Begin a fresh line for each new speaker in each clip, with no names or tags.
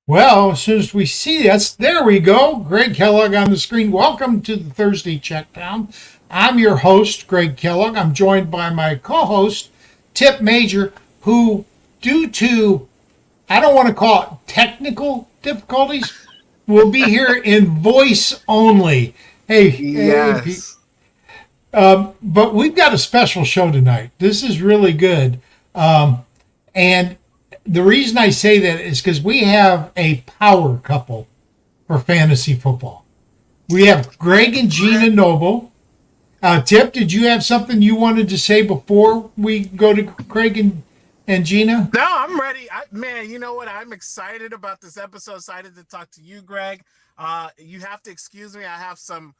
Well, as soon as we see us, there we go. Greg Kellogg on the screen. Welcome to the Thursday Checkdown. I'm your host, Greg Kellogg. I'm joined by my co-host, Tipp Major, who, due to, I don't want to call it technical difficulties, will be here in voice only.
Yes.
But we've got a special show tonight. This is really good. And the reason I say that is because we have a power couple for fantasy football. We have Greg and Gina Noble. Tipp, did you have something you wanted to say before we go to Craig and Gina?
No, I'm ready. Man, you know what? I'm excited about this episode. Excited to talk to you, Greg. You have to excuse me. I have some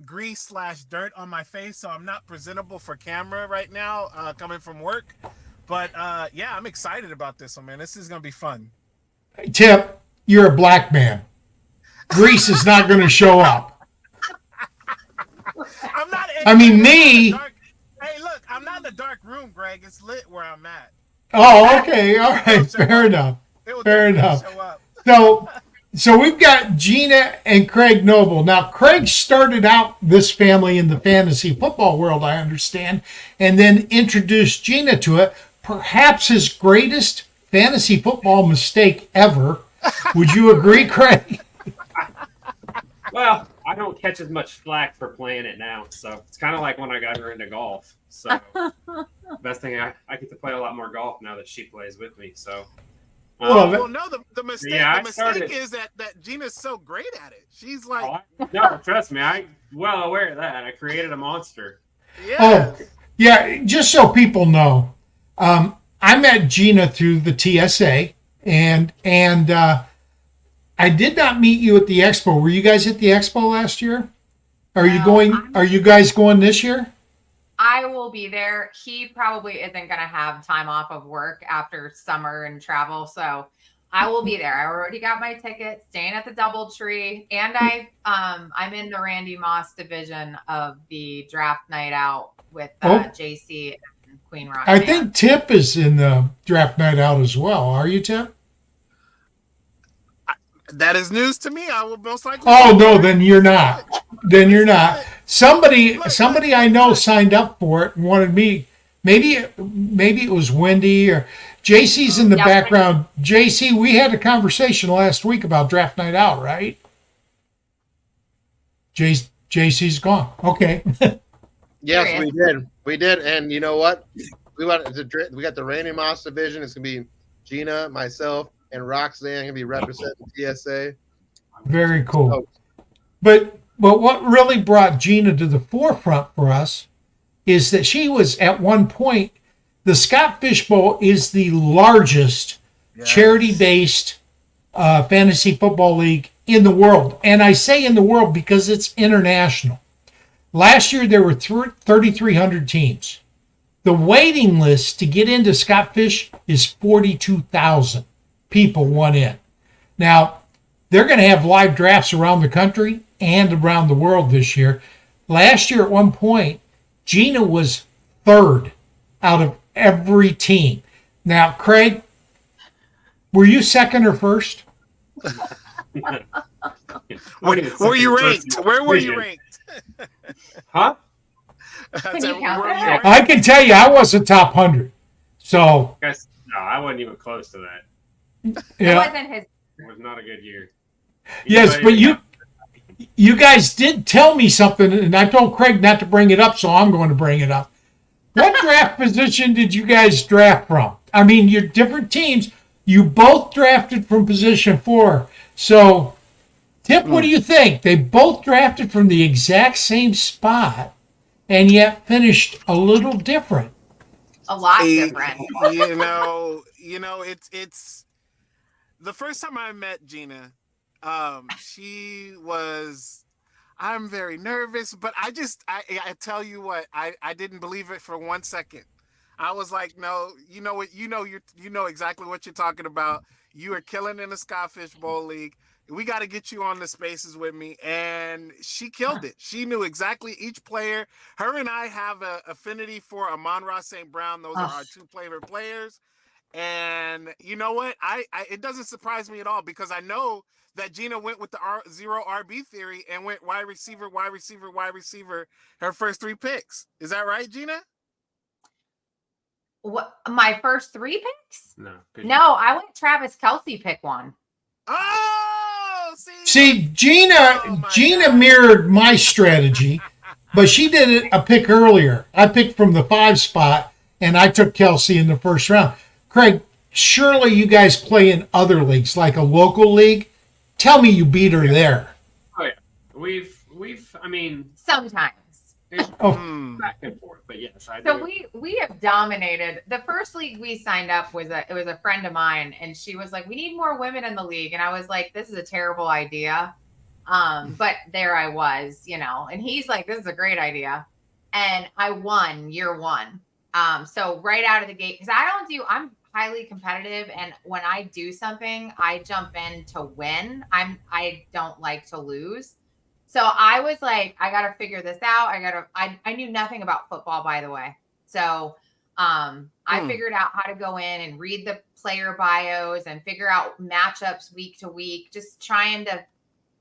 grease/dirt on my face, so I'm not presentable for camera right now, coming from work. But yeah, I'm excited about this one, man. This is gonna be fun.
Tipp, you're a black man. Grease is not going to show up.
I'm not.
I mean, me.
Hey, look, I'm not in the dark room, Greg. It's lit where I'm at.
Oh, okay. All right. Fair enough. Fair enough. So we've got Gina and Craig Noble. Now, Craig started out this family in the fantasy football world, I understand, and then introduced Gina to it. Perhaps his greatest fantasy football mistake ever. Would you agree, Craig?
Well, I don't catch as much flack for playing it now, so it's kind of like when I got her into golf. So best thing I get to play a lot more golf now that she plays with me. So.
Well, no, the mistake.
Yeah,
the mistake is that Gina's so great at it. She's like,
no, trust me, I'm well aware of that. I created a monster.
Yeah.
Oh, yeah. Just so people know, I met Gina through the TSA, and I did not meet you at the expo. Were you guys at the expo last year? Are you guys going this year?
I will be there. He probably isn't going to have time off of work after summer and travel, so I will be there. I already got my ticket, staying at the DoubleTree, and I'm in the Randy Moss division of the draft night out with JC and Queen Rock.
I think Tipp is in the draft night out as well. Are you, Tipp?
That is news to me. I will most likely.
Oh no, then you're not. Then you're not. Somebody I know signed up for it and wanted me. Maybe it was Wendy or JC's in the background. JC, we had a conversation last week about draft night out, right? JC's gone. Okay.
Yes, we did. We did, and you know what? We got the Randy Moss division. It's gonna be Gina, myself, and Roxanne gonna be representing TSA.
Very cool. But what really brought Gina to the forefront for us is that she was at one point, the Scott Fish Bowl is the largest charity-based fantasy football league in the world. And I say in the world because it's international. Last year, there were 3,300 teams. The waiting list to get into Scott Fish is 42,000 people want in. Now, they're going to have live drafts around the country and around the world this year. Last year, at one point, Gina was third out of every team. Now, Craig, were you second or first?
Were you ranked? Where were you ranked?
Huh?
I can tell you, I wasn't top 100. So,
no, I wasn't even close to that.
Yeah. It
was not a good year.
Yes, but you guys did tell me something, and I told Craig not to bring it up, so I'm going to bring it up. What draft position did you guys draft from? I mean, you're different teams. You both drafted from position 4. So, Tipp, what do you think? They both drafted from the exact same spot, and yet finished a little different.
A lot different.
You know, it's the first time I met Gina. She was. I'm very nervous, but I tell you what, I didn't believe it for 1 second. I was like, no, you know what, you know exactly what you're talking about. You are killing in the Scott Fish Bowl League. We got to get you on the spaces with me. And she killed it. She knew exactly each player. Her and I have an affinity for Amon-Ra St. Brown. Those are our two favorite players. And you know what? I it doesn't surprise me at all because I know that Gina went with the zero RB theory and went wide receiver, wide receiver, wide receiver her first 3 picks. Is that right, Gina?
What, my first 3 picks?
No.
No, I went Travis Kelce pick 1.
Oh,
See, Gina
God.
mirrored my strategy, but she did it a pick earlier. I picked from the 5 spot, and I took Kelsey in the first round. Craig, surely you guys play in other leagues, like a local league. Tell me you beat her there.
Oh yeah, we've. I mean,
Sometimes.
Oh.
Back and forth, but yes, I do.
So we have dominated. The first league we signed up was a friend of mine, and she was like, "We need more women in the league," and I was like, "This is a terrible idea." But there I was, and he's like, "This is a great idea," and I won year 1. So right out of the gate, because I'm highly competitive, and when I do something, I jump in to win. I don't like to lose. So I was like, I got to figure this out. I knew nothing about football, by the way. So I figured out how to go in and read the player bios and figure out matchups week to week, just trying to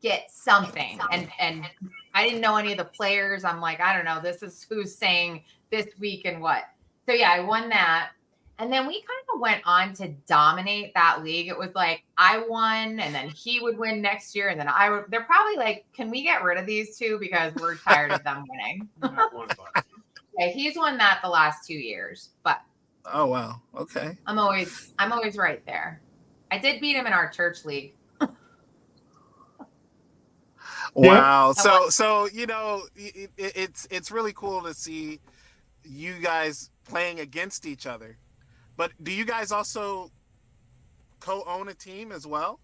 get something. And I didn't know any of the players. I'm like, I don't know. This is who's saying this week and what. So yeah, I won that. And then we kind of went on to dominate that league. It was like I won, and then he would win next year, and then they're probably like, "Can we get rid of these two because we're tired of them winning?" Yeah, he's won that the last 2 years, but
oh wow, okay.
I'm always right there. I did beat him in our church league.
Wow. So it's really cool to see you guys playing against each other. But do you guys also co-own a team as well?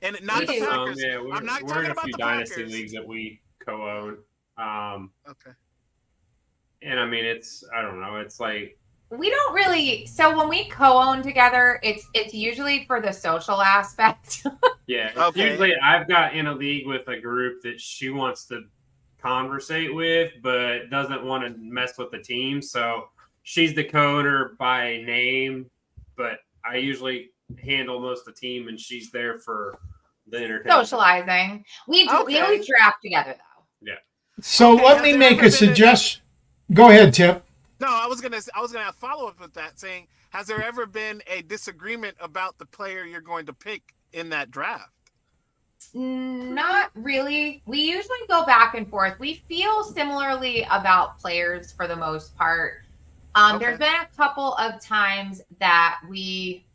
And not the Packers.
Yeah,
I'm not
we're
talking
in a
about
few
the
dynasty
Packers.
leagues that we co-own.
Okay.
And I mean, I don't know. It's like
we don't really. So when we co-own together, it's usually for the social aspect.
Yeah.
Okay.
Usually, I've got in a league with a group that she wants to conversate with, but doesn't want to mess with the team. So she's the co-owner by name, but I usually handle most of the team, and she's there for the entertainment.
Socializing. We always draft together, though.
Yeah.
So let me make a suggestion. Go ahead, Tipp.
No, I was gonna follow up with that, saying, has there ever been a disagreement about the player you're going to pick in that draft?
Not really. We usually go back and forth. We feel similarly about players for the most part. There's been a couple of times that we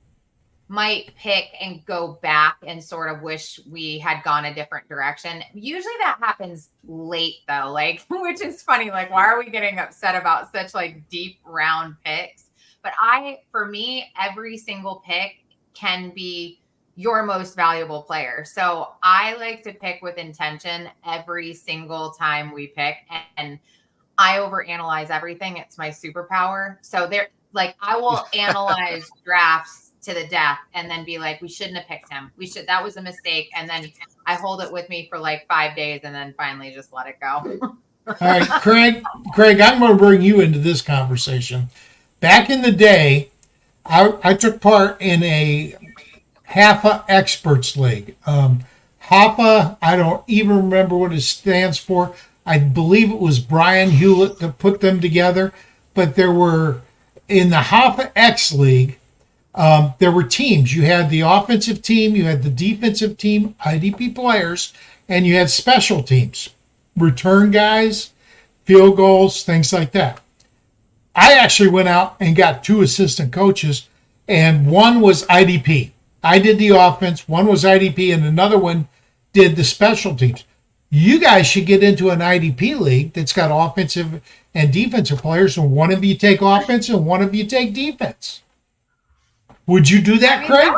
might pick and go back and sort of wish we had gone a different direction. Usually that happens late though, which is funny. Like, why are we getting upset about such deep round picks? But for me, every single pick can be your most valuable player. So I like to pick with intention every single time we pick, and I overanalyze everything. It's my superpower. So I will analyze drafts to the death and then be like, we shouldn't have picked him. That was a mistake. And then I hold it with me for 5 days and then finally just let it go.
All right, Craig, I'm going to bring you into this conversation. Back in the day, I took part in a HAFA Experts League. HAFA, I don't even remember what it stands for. I believe it was Brian Hewlett that put them together. But there were, in the HAFA X League, there were teams. You had the offensive team, you had the defensive team, IDP players, and you had special teams, return guys, field goals, things like that. I actually went out and got 2 assistant coaches, and one was IDP. I did the offense, one was IDP, and another one did the special teams. You guys should get into an IDP league that's got offensive and defensive players, and one of you take offense and one of you take defense. Would you do that, Craig?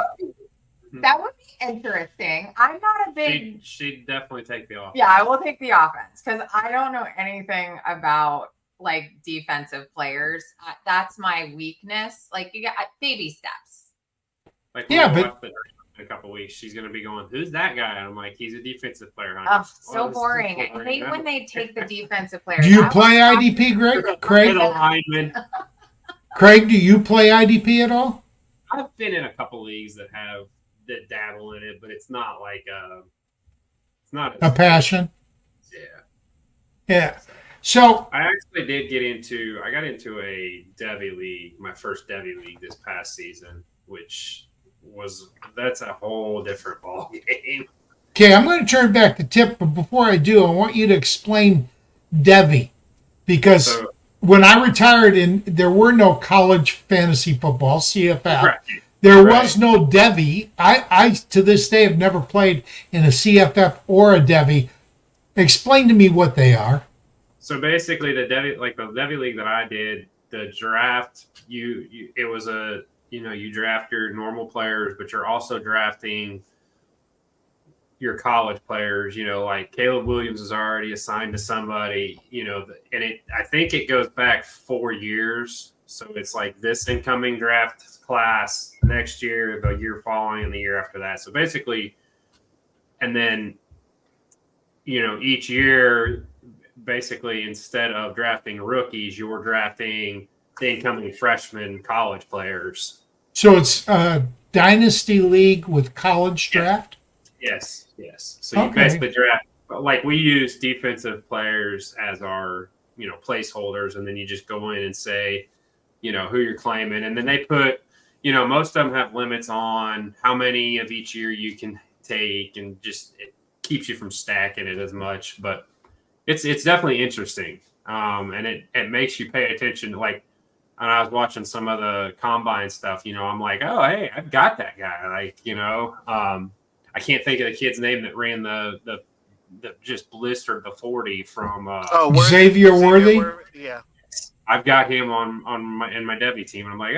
That would be interesting. I'm not a big...
She'd definitely take the offense.
Yeah, I will take the offense because I don't know anything about defensive players. That's my weakness. You got baby steps.
But in a couple of weeks, she's going to be going, who's that guy? And I'm like, he's a defensive player.
Oh, so boring. I hate when they take the defensive players.
Do you play IDP, Craig? Craig, do you play IDP at all?
I've been in a couple leagues that dabble in it, but it's not like it's not
A passion.
Yeah.
Yeah. So
I actually I got into a Devy league, my first Devy league this past season, that's a whole different ball game.
okay, I'm going to turn back to Tipp, but before I do, I want you to explain Devy, because when I retired, there were no college fantasy football (CFF).
Right.
There was no Devy. I to this day have never played in a CFF or a Devy. Explain to me what they are.
So basically, the Devy league that I did, the draft, you draft your normal players, but you're also drafting your college players. Like Caleb Williams is already assigned to somebody. And I think it goes back 4 years. So it's like this incoming draft class next year, the year following, and the year after that. So basically, and then each year, basically, instead of drafting rookies, you're drafting the incoming freshman college players.
So it's a dynasty league with college draft?
Yes. So you basically draft, like we use defensive players as our, placeholders, and then you just go in and say, who you're claiming. And then they put, most of them have limits on how many of each year you can take, and just it keeps you from stacking it as much. But it's definitely interesting. And it makes you pay attention. Like, and I was watching some of the combine stuff, I'm like, oh, hey, I've got that guy. Like, I can't think of the kid's name that ran the just blistered the 40 from
Xavier Worthy.
Yeah.
I've got him in my Devy team, and I'm like,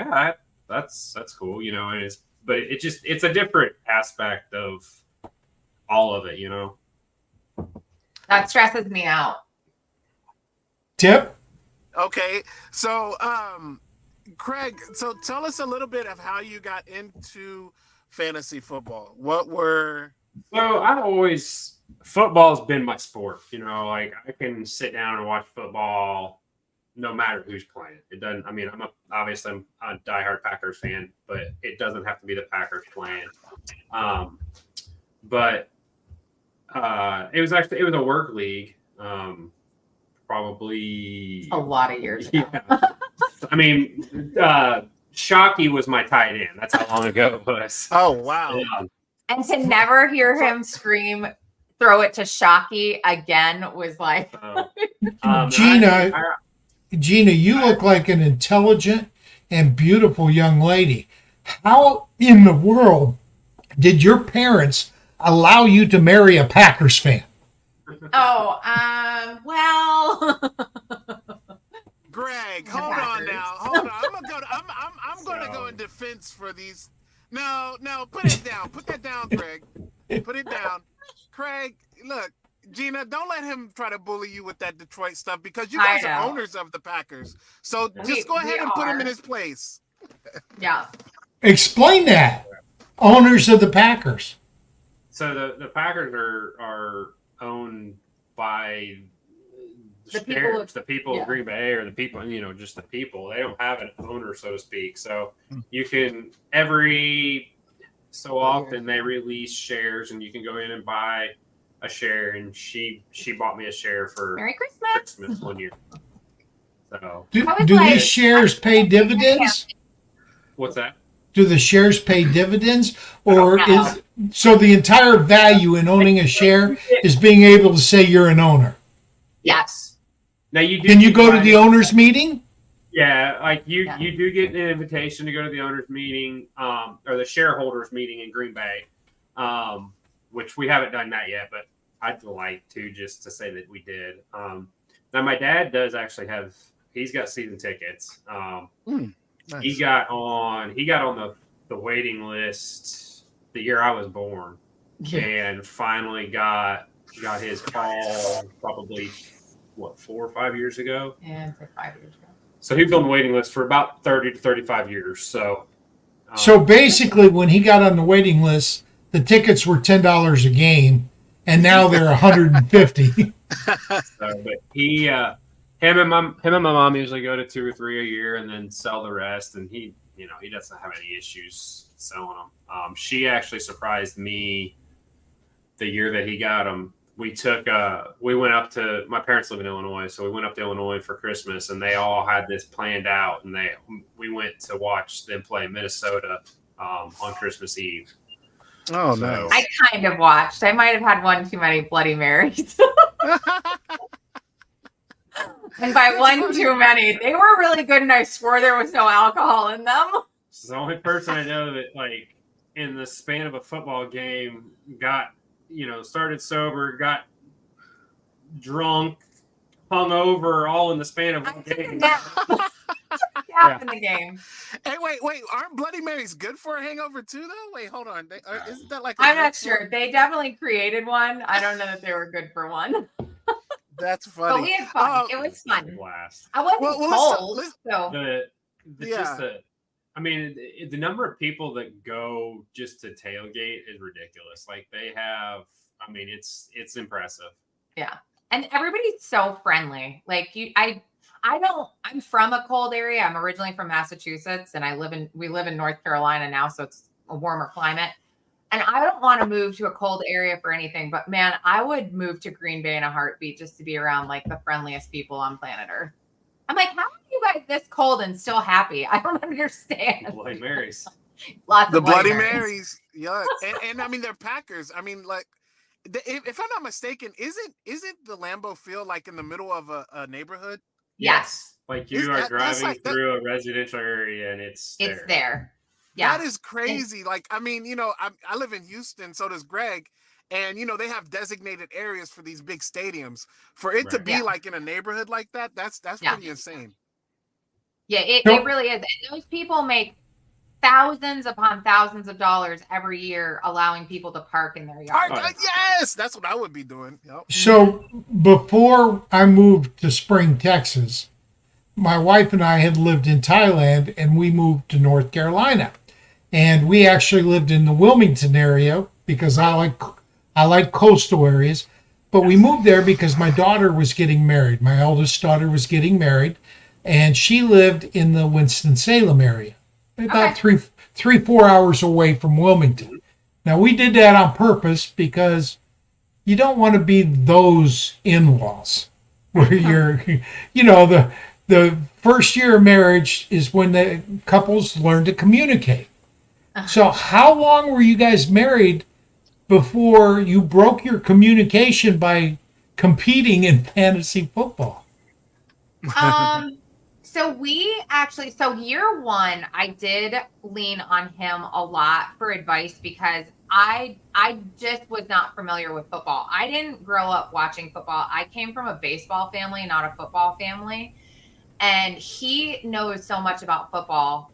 that's cool, and it's a different aspect of all of it,
That stresses me out.
Tipp?
Okay. So, Craig, so tell us a little bit of how you got into fantasy football.
Football's been my sport, like I can sit down and watch football no matter who's playing. It doesn't, obviously I'm a diehard Packers fan, but it doesn't have to be the Packers playing. But it was a work league, probably
a lot of years ago.
Yeah. Shockey was my tight end. That's how long ago it was.
Oh, wow.
And to never hear him scream, throw it to Shockey again was like...
Gina, you look like an intelligent and beautiful young lady. How in the world did your parents allow you to marry a Packers fan?
Well...
Greg, hold on now. Hold on. I'm gonna go in defense for these. No, put it down. Put that down, Greg. Put it down. Craig, look, Gina, don't let him try to bully you with that Detroit stuff, because you guys are owners of the Packers. So just go ahead and put him in his place.
Yeah.
Explain that. Owners of the Packers.
So the Packers are owned by the people of Green Bay, or the people, just the people. They don't have an owner, so to speak. So you can, every so often they release shares, and you can go in and buy a share. And she bought me a share for
Merry
Christmas 1 year. So
do these shares pay dividends?
What's that?
Do the shares pay dividends, or so the entire value in owning a share is being able to say you're an owner?
Yes.
Now
Can you go to the owners meeting?
Yeah, like you do get an invitation to go to the owners meeting, or the shareholders meeting in Green Bay, which we haven't done that yet, but I'd like to, just to say that we did. Now my dad does actually he's got season tickets. Nice. He got on the waiting list the year I was born, and finally got his call probably 4 or 5 years ago.
Yeah, for 5 years ago.
So he's on the waiting list for about 30 to 35 years. So
basically, when he got on the waiting list, the tickets were $10 a game, and now they're $150.
But him and my mom usually go to 2 or 3 a year, and then sell the rest. And he he doesn't have any issues selling them. She actually surprised me the year that he got them. We went up to, my parents live in Illinois, so we went up to Illinois for Christmas, and they all had this planned out, and we went to watch them play Minnesota on Christmas Eve.
Oh, so, nice.
I kind of watched. I might have had one too many Bloody Marys. And by one too many, they were really good, and I swore there was no alcohol in them.
It's the only person I know that, like, in the span of a football game, got, started sober, got drunk, hung over, all in the span of one game.
In the game.
Hey, wait! Aren't Bloody Marys good for a hangover too, though? Wait, hold on. Isn't that like?
I'm not sure. They definitely created one. I don't know that they were good for one.
That's funny.
But we had fun. It was fun.
Blast.
I wasn't cold.
The number of people that go just to tailgate is ridiculous. Like they have, it's impressive.
Yeah, and everybody's so friendly. Like I'm from a cold area. I'm originally from Massachusetts, and we live in North Carolina now, so it's a warmer climate. And I don't want to move to a cold area for anything, but man, I would move to Green Bay in a heartbeat just to be around like the friendliest people on planet Earth. I'm like, how are you guys this cold and still happy? I don't understand.
Bloody Marys.
Lots of
Bloody Marys. Yeah. And they're Packers. If I'm not mistaken, isn't the Lambeau Field like in the middle of a neighborhood?
Yes.
Like you are driving through a residential area and it's
there. Yeah.
That is crazy. I live in Houston, so does Greg. And, they have designated areas for these big stadiums. For it to be like in a neighborhood like that, that's pretty insane.
Yeah, it really is. And those people make thousands upon thousands of dollars every year allowing people to park in their yard.
Yes, that's what I would be doing. Yep.
So before I moved to Spring, Texas, my wife and I had lived in Thailand, and we moved to North Carolina. And we actually lived in the Wilmington area because I like coastal areas. But we moved there because my daughter was getting married. My eldest daughter was getting married, and she lived in the Winston-Salem area, about 3-4 hours away from Wilmington. Now, we did that on purpose because you don't want to be those in-laws where you're, the first year of marriage is when the couples learn to communicate. So how long were you guys married before you broke your communication by competing in fantasy football?
So year one, I did lean on him a lot for advice because I just was not familiar with football. I didn't grow up watching football. I came from a baseball family, not a football family. And he knows so much about football.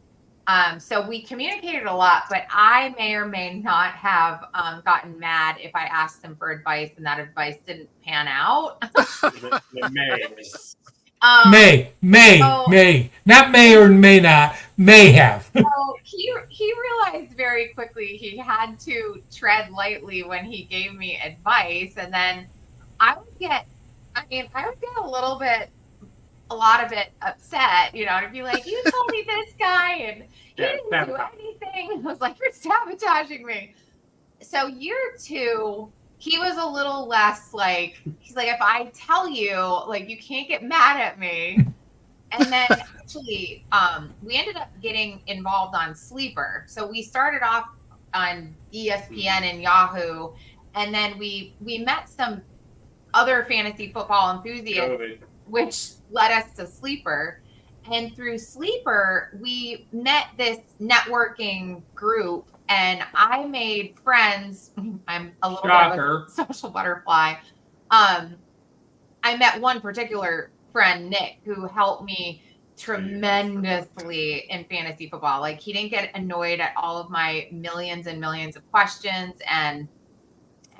So we communicated a lot, but I may or may not have gotten mad if I asked him for advice and that advice didn't pan out.
May. Not may or may not, may have.
So he realized very quickly he had to tread lightly when he gave me advice. And then I would get a lot of it upset, to be like, you told me this guy and he didn't do anything. I was like, you're sabotaging me. So year two, he was a little less he's like, if I tell you, you can't get mad at me. And then actually, we ended up getting involved on Sleeper. So we started off on ESPN and Yahoo, and then we met some other fantasy football enthusiasts, which led us to Sleeper. And through Sleeper, we met this networking group, and I made friends. I'm a little bit of a social butterfly. I met one particular friend, Nick, who helped me tremendously in fantasy football. He didn't get annoyed at all of my millions and millions of questions. And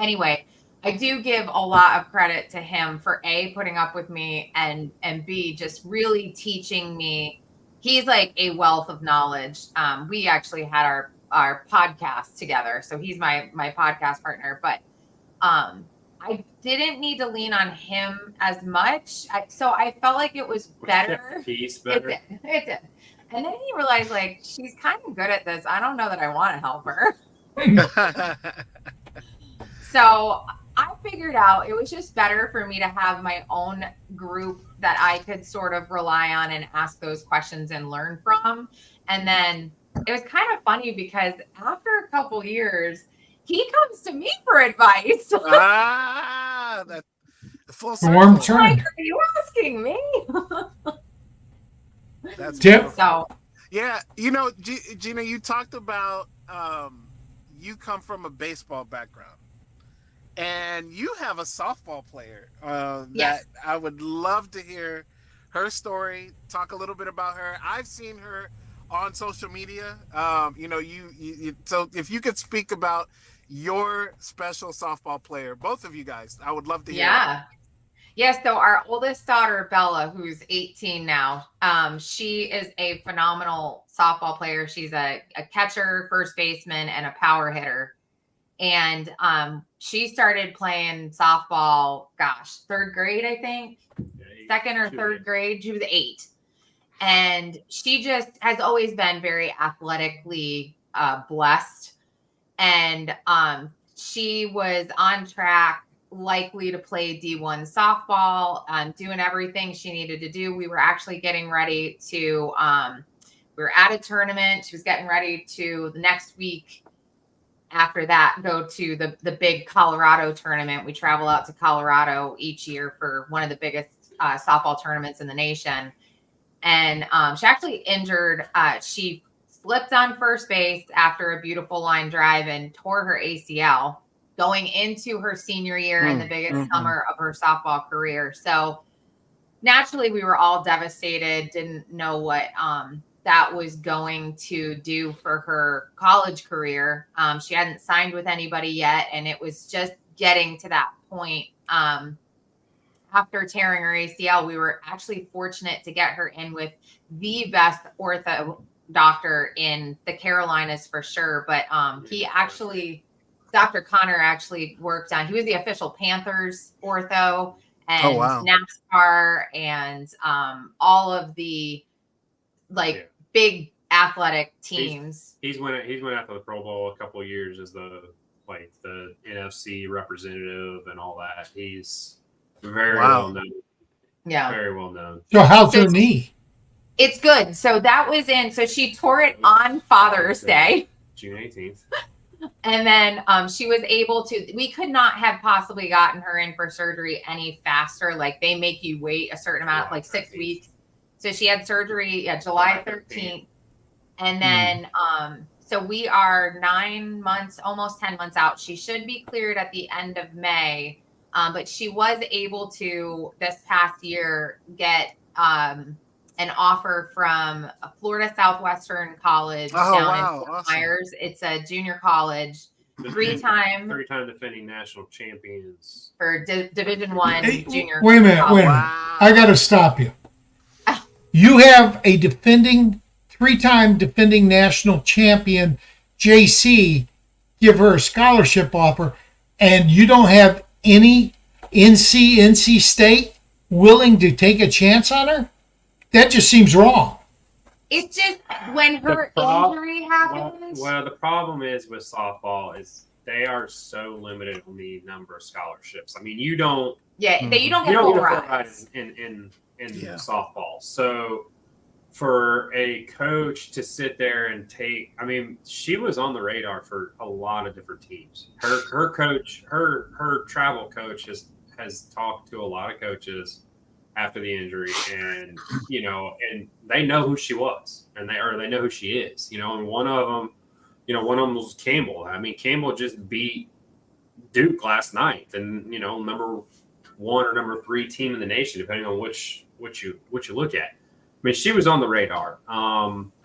anyway, I do give a lot of credit to him for A, putting up with me, and B, just really teaching me. He's like a wealth of knowledge. We actually had our podcast together. So he's my podcast partner, but I didn't need to lean on him as much. So I felt like it was better.
It did.
And then you realize, like, she's kind of good at this. I don't know that I want to help her. So I figured out it was just better for me to have my own group that I could sort of rely on and ask those questions and learn from. And then it was kind of funny because after a couple years, he comes to me for advice.
That full
Warm
circle.
turn.
Like, are you asking me?
That's
Tipp.
beautiful.
So
Yeah, you know, Gina, you talked about you come from a baseball background, and you have a softball player that I would love to hear her story. Talk a little bit about her. I've seen her on social media. You know, you so if you could speak about your special softball player, both of you guys, I would love to hear.
Yeah, so our oldest daughter, Bella, who's 18 now, she is a phenomenal softball player. She's a catcher, first baseman, and a power hitter. And she started playing softball, third grade, I think. Second or third grade. She was 8. And she just has always been very athletically blessed. And she was on track, likely to play D1 softball, doing everything she needed to do. We were actually getting ready to, we were at a tournament. She was getting ready to the next week after that go to the big Colorado tournament. We travel out to Colorado each year for one of the biggest softball tournaments in the nation. And she actually injured, she slipped on first base after a beautiful line drive and tore her ACL going into her senior year in the biggest summer of her softball career. So naturally we were all devastated, didn't know what that was going to do for her college career. She hadn't signed with anybody yet, and it was just getting to that point. After tearing her ACL, we were actually fortunate to get her in with the best ortho doctor in the Carolinas for sure. But he actually, Dr. Connor actually worked on, he was the official Panthers ortho and NASCAR and all of the big athletic teams.
He's went out to the Pro Bowl a couple of years as the NFC representative and all that. He's very well known.
Yeah.
Very well known.
So how's her knee?
It's good. So that was so she tore it on Father's Day.
June 18th.
And then she was able to, we could not have possibly gotten her in for surgery any faster. Like they make you wait a certain amount, like 6 weeks. So she had surgery July 13th. And then, so we are 9 months, almost 10 months out. She should be cleared at the end of May. But she was able to, this past year, get an offer from a Florida Southwestern College down in Fort Myers. It's a junior college, three-time
defending national champions
for Division I junior.
Wait a minute. I got to stop you. You have a three-time defending national champion, JC, give her a scholarship offer, and you don't have any NC State willing to take a chance on her? That just seems wrong.
It's just when her injury happens.
Well, the problem is with softball is they are so limited on the number of scholarships. I mean, you don't. Yeah,
you don't get full rides
in softball. So for a coach to sit there and take, I mean, she was on the radar for a lot of different teams. Her coach, her travel coach has talked to a lot of coaches after the injury, and and they know who she was, and they know who she is, and one of them was Campbell. I mean, Campbell just beat Duke last night, and number 1 or number 3 team in the nation, depending on which you look at. I mean, she was on the radar.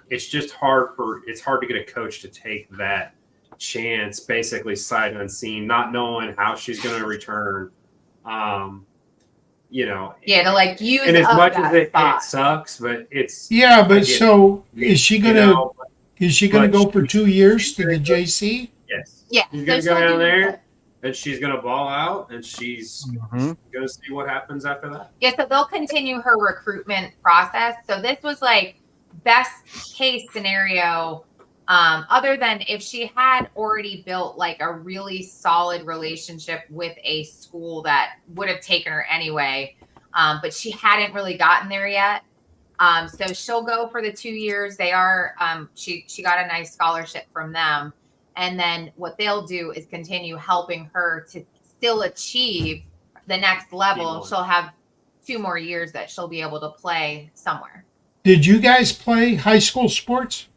It's just hard to get a coach to take that chance, basically sight unseen, not knowing how she's going to return. To
use
and as much as it sucks, but it's
so is she gonna go for 2 years to the JC?
Yes.
Yeah.
She's gonna go down there and she's gonna ball out and she's gonna see what happens after that.
Yeah, so they'll continue her recruitment process. So this was best case scenario, other than if she had already built like a really solid relationship with a school that would have taken her anyway, but she hadn't really gotten there yet. So she'll go for the 2 years. They are, she got a nice scholarship from them. And then what they'll do is continue helping her to still achieve the next level. She'll have 2 more years that she'll be able to play somewhere.
Did you guys play high school sports?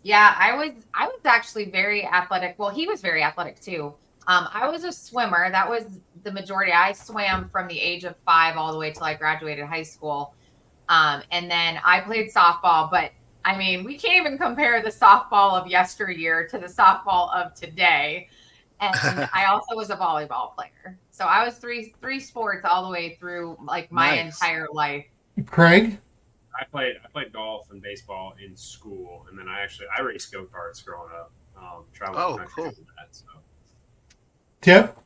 Yeah, I was actually very athletic. Well, he was very athletic too. I was a swimmer. That was the majority. I swam from the age of 5 all the way till I graduated high school. And then I played softball, but I mean, we can't even compare the softball of yesteryear to the softball of today. And I also was a volleyball player. So I was three sports all the way through like my entire life.
Craig?
I played golf and baseball in school, and then I raced go-karts growing up. Traveled
cool.
That, so.
Tipp?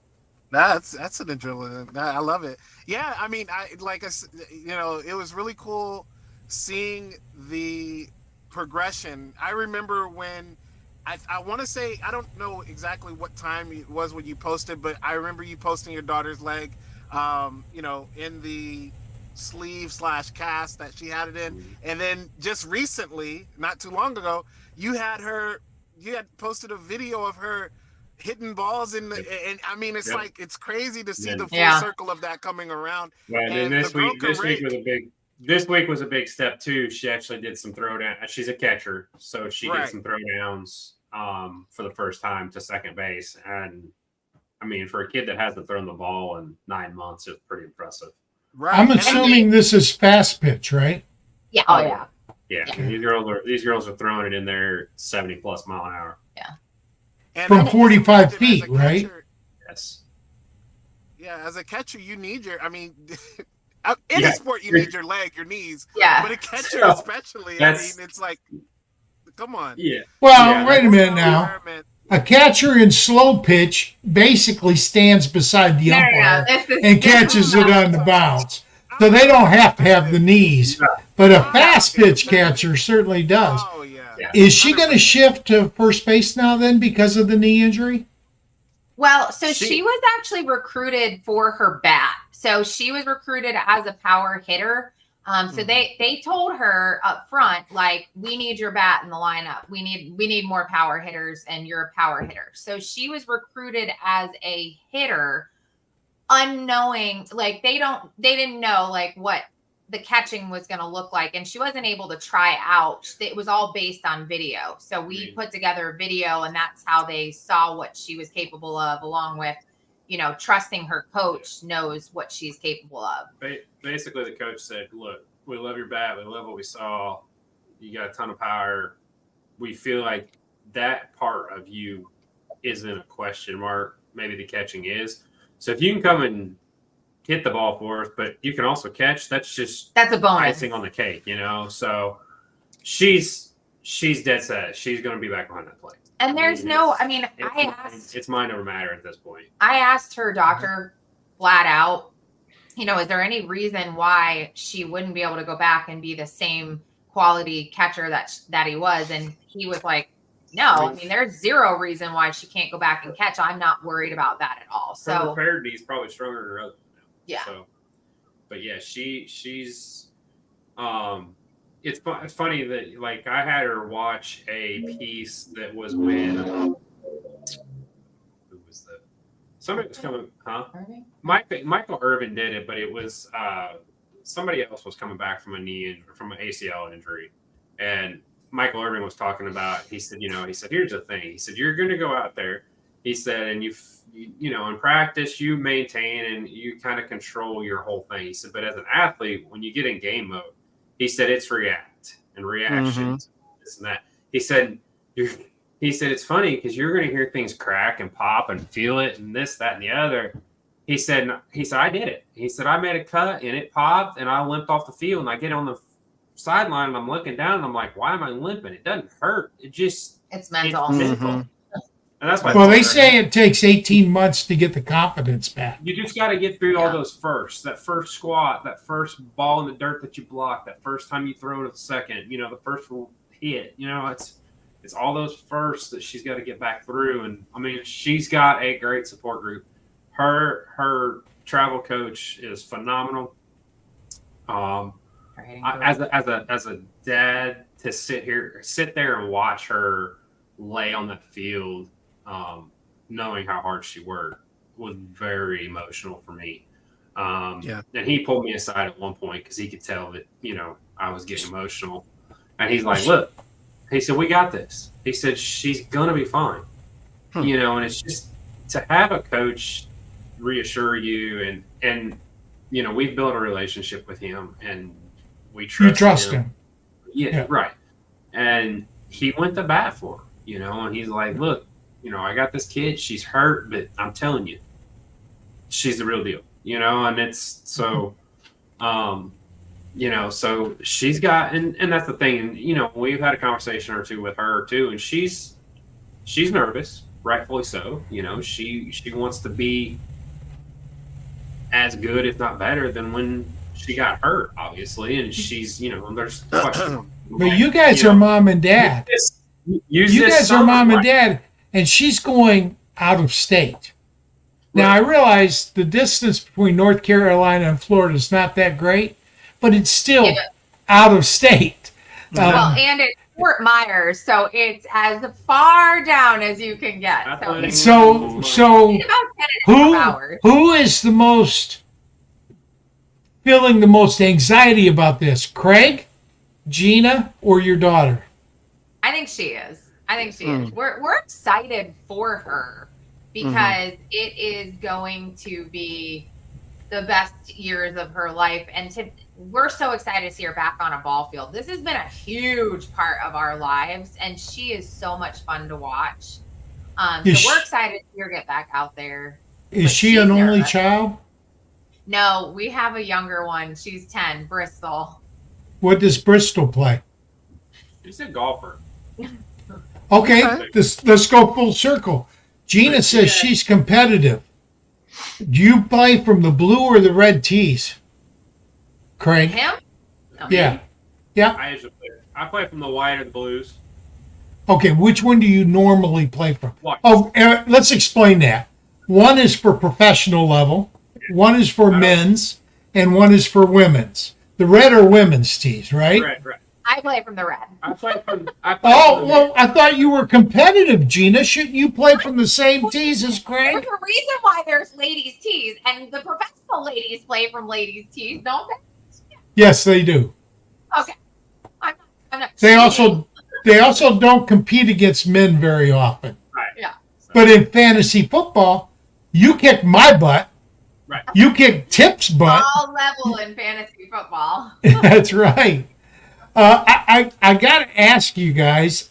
That's an interesting. I love it. Yeah, I mean, it was really cool seeing the progression. I remember when I want to say, I don't know exactly what time it was when you posted, but I remember you posting your daughter's leg, in the sleeve/cast that she had it in. And then just recently, not too long ago, you had posted a video of her hitting balls and I mean, it's like, it's crazy to see the full circle of that coming around.
Yeah, and this week was a big step too. She actually did some throwdown. She's a catcher, so she did some throwdowns for the first time to second base. And I mean, for a kid that hasn't thrown the ball in 9 months, it's pretty impressive.
Right.
I'm assuming this is fast pitch, right?
Yeah. Oh yeah.
Yeah. These girls are throwing it in there 70+ mile an hour.
Yeah.
And
from 45 feet, right?
Catcher,
yes.
Yeah, as a catcher, you need in a sport, you need your leg, your knees.
Yeah.
But a catcher especially, I mean, it's like, come on.
Yeah.
Well, wait a minute now. A catcher in slow pitch basically stands beside the umpire and catches it on the bounce. So they don't have to have the knees. But a fast pitch catcher certainly does.
Oh, yeah.
Is she going to shift to first base now then because of the knee injury?
Well, so she was actually recruited for her bat. So she was recruited as a power hitter. So they told her up front, like, we need your bat in the lineup. We need more power hitters, and you're a power hitter. So she was recruited as a hitter, unknowing, like they didn't know like what the catching was going to look like, and she wasn't able to try out. It was all based on video. So we put together a video, and that's how they saw what she was capable of, along with, trusting her coach knows what she's capable of.
Basically, the coach said, look, we love your bat. We love what we saw. You got a ton of power. We feel like that part of you isn't a question mark. Maybe the catching is. So if you can come and hit the ball for us, but you can also catch, that's
a bonus.
Icing on the cake, So she's dead set. She's going to be back behind that plate.
And there's I asked.
It's mind over matter at this point.
I asked her doctor flat out, is there any reason why she wouldn't be able to go back and be the same quality catcher that he was? And he was like, no, I mean, there's zero reason why she can't go back and catch. I'm not worried about that at all. So
her prepared knee's probably stronger than her other.
Yeah.
So, but yeah, she's it's funny that like I had her watch a piece that was when who was that? Somebody was coming, huh?
Irving?
Michael Irvin did it, but it was somebody else was coming back from from an ACL injury, and Michael Irvin was talking about. He said, here's the thing. He said, you're going to go out there. He said, and you in practice, you maintain and you kind of control your whole thing. He said, but as an athlete, when you get in game mode, he said, it's react and reactions, this and that. He said, it's funny because you're going to hear things crack and pop and feel it and this, that, and the other. He said, I did it. He said, I made a cut and it popped and I limped off the field and I get on the sideline and I'm looking down and I'm like, why am I limping? It doesn't hurt. It's mental.
Mm-hmm.
And that's why.
Well, they say it takes 18 months to get the confidence back.
You just got to get through all those firsts. That first squat, that first ball in the dirt that you block, that first time you throw it at the second, the first hit. It's all those firsts that she's got to get back through. And I mean, she's got a great support group. Her travel coach is phenomenal. As a dad, to sit there and watch her lay on that field, knowing how hard she worked, was very emotional for me. And he pulled me aside at one point because he could tell that I was getting emotional, and he's like, "Look," he said, "we got this." He said, "She's gonna be fine." And it's just to have a coach reassure you, and we've built a relationship with him, and we trust him. Yeah, right. And he went to bat for her, and he's like, "Look, I got this kid. She's hurt, but I'm telling you, she's the real deal." And it's so, so she's got, and that's the thing. And we've had a conversation or two with her too, and she's nervous, rightfully so. She wants to be as good, if not better, than when she got hurt, obviously. And she's, there's questions.
But you guys are mom and dad. You guys are mom and dad, and she's going out of state. Now, I realize the distance between North Carolina and Florida is not that great, but it's still out of state.
Well, and it's Fort Myers, so it's as far down as you can get.
So who is the most feeling the most anxiety about this? Craig, Gina, or your daughter?
I think she is. We're excited for her because it is going to be the best years of her life, and we're so excited to see her back on a ball field. This has been a huge part of our lives, and she is so much fun to watch. So we're excited to see her get back out there.
Is she an only child?
No, we have a younger one. She's 10, Bristol.
What does Bristol play?
She's a golfer.
Okay, let's go full circle. Gina says she's competitive. Do you play from the blue or the red tees? Craig?
Him?
No, yeah. Yeah.
I play from the white or the blues.
Okay, which one do you normally play from?
White.
Oh, let's explain that. One is for professional level, one is for men's, and one is for women's. The red are women's tees, right?
Right.
I play from the red.
I play from
I thought you were competitive, Gina. Shouldn't you play from the same tees as Craig?
There's a reason why there's ladies' tees, and the professional ladies play from ladies' tees, don't they?
Yes, they do.
Okay. I'm not
They also don't compete against men very often.
Right.
Yeah.
But in fantasy football, you kick my butt.
Right.
You kick Tipp's butt.
All level in fantasy football.
That's right. I got to ask you guys.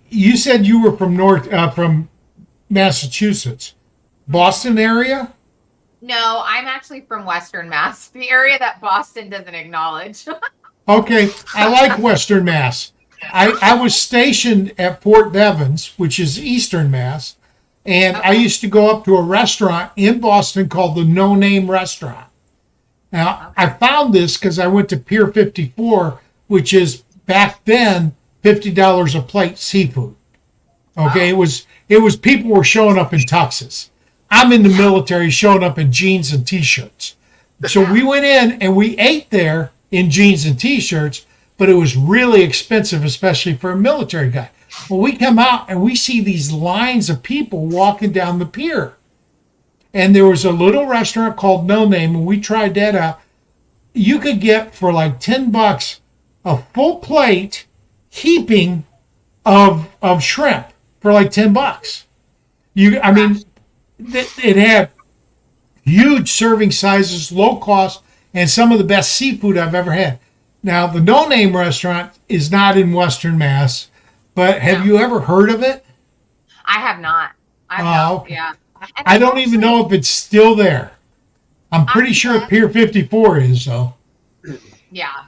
You said you were from Massachusetts, Boston area.
No, I'm actually from Western Mass, the area that Boston doesn't acknowledge.
Okay, I like Western Mass. I was stationed at Fort Devens, which is Eastern Mass, and I used to go up to a restaurant in Boston called the No Name Restaurant. Now, I found this because I went to Pier 54, which is back then $50 a plate seafood. Okay, wow. It was people were showing up in tuxes. I'm in the military, showing up in jeans and t-shirts. So we went in and we ate there in jeans and t-shirts, but it was really expensive, especially for a military guy. Well, we come out and we see these lines of people walking down the pier. And there was a little restaurant called No Name, and we tried that out. You could get for like $10 a full plate heaping of shrimp for like $10. It had huge serving sizes, low cost, and some of the best seafood I've ever had. Now, the No Name restaurant is not in Western Mass, but have you ever heard of it?
I have not.
Okay.
Yeah.
I don't even know if it's still there. I'm pretty sure Pier 54 is, though.
Yeah.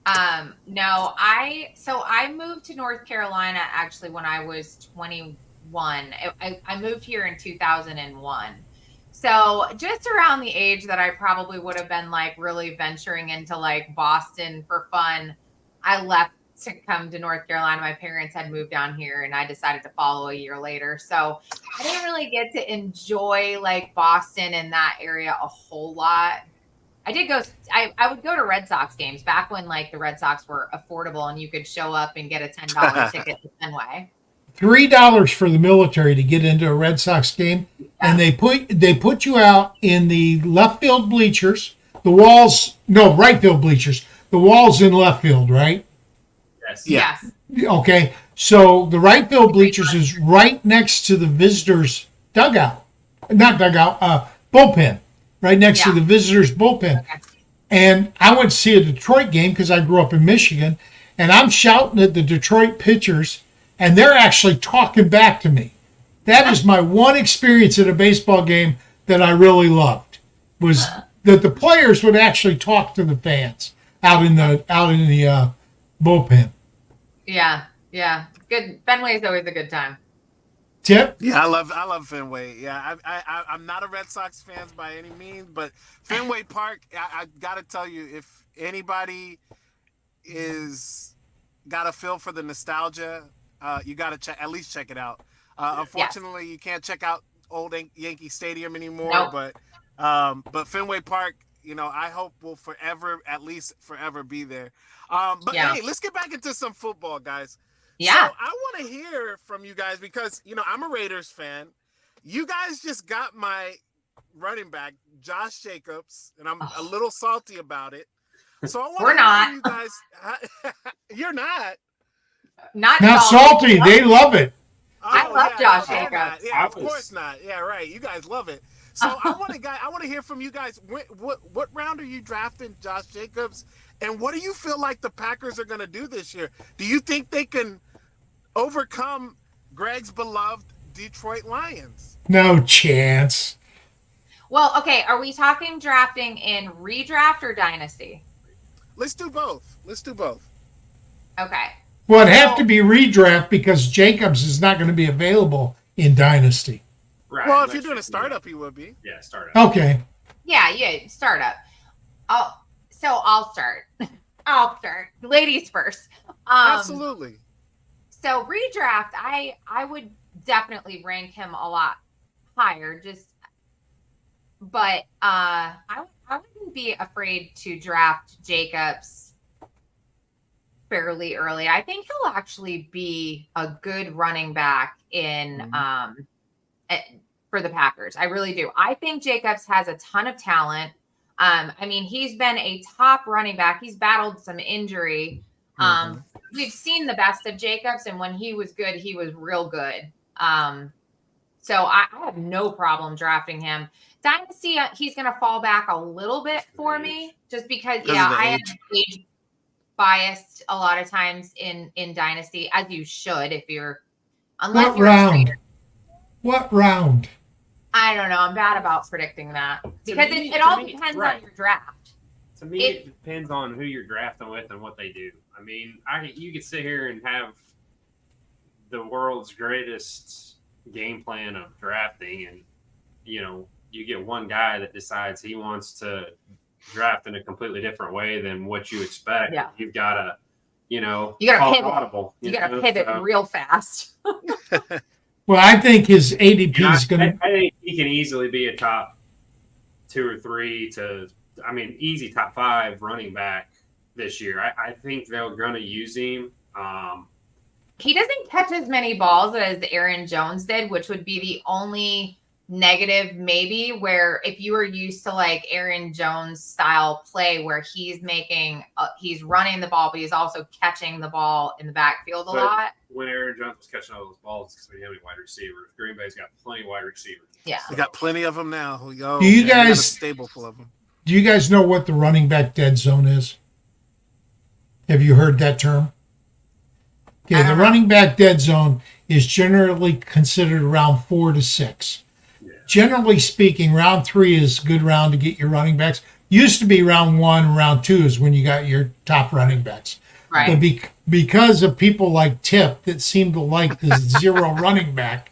No, I moved to North Carolina actually when I was 21. I moved here in 2001. So just around the age that I probably would have been like really venturing into like Boston for fun, I left to come to North Carolina. My parents had moved down here and I decided to follow a year later. So I didn't really get to enjoy like Boston and that area a whole lot. I did go, I would go to Red Sox games back when like the Red Sox were affordable and you could show up and get a $10 ticket to Fenway.
$3 for the military to get into a Red Sox game, and they put you out in the left field bleachers. Right field bleachers. The walls in left field, right?
Yes.
Okay, so the right field bleachers is right next to the visitors' dugout, not dugout, bullpen, right next to the visitors' bullpen. Okay. And I went to see a Detroit game because I grew up in Michigan, and I'm shouting at the Detroit pitchers. And they're actually talking back to me. That is my one experience at a baseball game that I really loved, was that the players would actually talk to the fans out in the bullpen.
Yeah. Good. Fenway is always a good time.
Tipp?
Yeah, I love Fenway. Yeah, I'm not a Red Sox fan by any means, but Fenway Park, I got to tell you, if anybody is got a feel for the nostalgia, you got to at least check it out. Unfortunately, you can't check out old Yankee Stadium anymore,
nope.
But Fenway Park, I hope will forever be there. Hey, let's get back into some football, guys.
Yeah.
So I want to hear from you guys because, I'm a Raiders fan. You guys just got my running back, Josh Jacobs, and I'm a little salty about it. So I want to hear from you guys. You're not.
Not
salty. They love it.
I love Josh Jacobs.
Yeah, of course not. Yeah, right. You guys love it. So I want to hear from you guys. What round are you drafting Josh Jacobs, and what do you feel like the Packers are going to do this year? Do you think they can overcome Greg's beloved Detroit Lions?
No chance.
Well, okay. Are we talking drafting in redraft or dynasty?
Let's do both.
Okay.
Well, it'd have to be redraft because Jacobs is not going to be available in Dynasty.
Right.
Well, if you're doing a startup, he would be.
Yeah, startup.
Okay.
Yeah, startup. So I'll start. Ladies first.
Absolutely.
So redraft, I would definitely rank him a lot higher. But I wouldn't be afraid to draft Jacobs fairly early. I think he'll actually be a good running back in for the Packers. I really do. I think Jacobs has a ton of talent. He's been a top running back. He's battled some injury. We've seen the best of Jacobs, and when he was good, he was real good. So I have no problem drafting him. Dynasty, he's going to fall back a little bit for me, just because, I have age biased a lot of times in Dynasty, as you should
What round? What round?
I don't know. I'm bad about predicting that because it all depends on your draft.
To me, it depends on who you're drafting with and what they do. I mean, you could sit here and have the world's greatest game plan of drafting, and you get one guy that decides he wants to draft in a completely different way than what you expect.
Yeah.
You've got to,
you got to pivot.
audible,
you got to pivot real fast.
Well, I think his ADP is going to.
I think he can easily be a top 2 or 3 easy top 5 running back this year. I think they're going to use him.
He doesn't catch as many balls as Aaron Jones did, which would be the only negative maybe, where if you were used to like Aaron Jones style play where he's running the ball, but he's also catching the ball in the backfield a lot.
When Aaron Jones was catching all those balls, because we didn't have any wide receivers. Green Bay's got plenty of wide receivers.
Yeah.
We got plenty of them now.
Do you guys
got a stable full of them.
Do you guys know what the running back dead zone is? Have you heard that term? Okay, the running back dead zone is generally considered around 4 to 6. Yeah. Generally speaking, round 3 is a good round to get your running backs Used to be round 1, round 2 is when you got your top running backs.
Right.
But because of people like Tipp that seem to like the zero running back